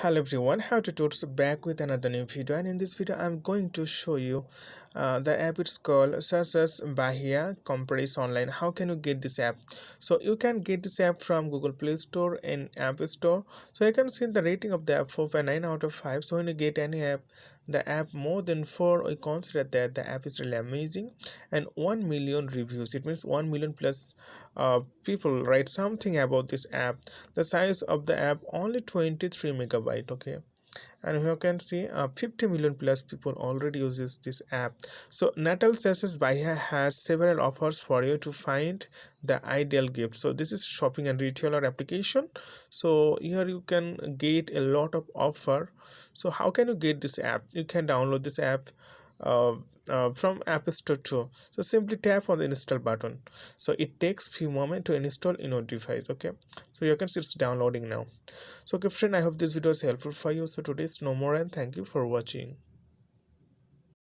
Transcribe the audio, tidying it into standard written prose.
Hello everyone, how to tutorials back with another new video, and in this video I'm going to show you the app. It's called Casas Bahia Compras online. How can you get this app? So you can get this app from Google Play Store and App Store. So you can see the rating of the app 4.9 out of 5. So when you get any app, the app more than 4, we consider that the app is really amazing. And 1 million reviews, it means 1 million plus people write something about this app. The size of the app only 23 megabyte. Okay, and you can see 50 million plus people already uses this app. So Natal says Bahia has several offers for you to find the ideal gift. So this is shopping and retailer application. So here you can get a lot of offer. So how can you get this app? You can download this app uh, from App Store too. So simply tap on the install button. So it takes few moments to install in your device. Okay, so you can see it's downloading now. So okay friend, I hope this video is helpful for you. So today's no more, and thank you for watching.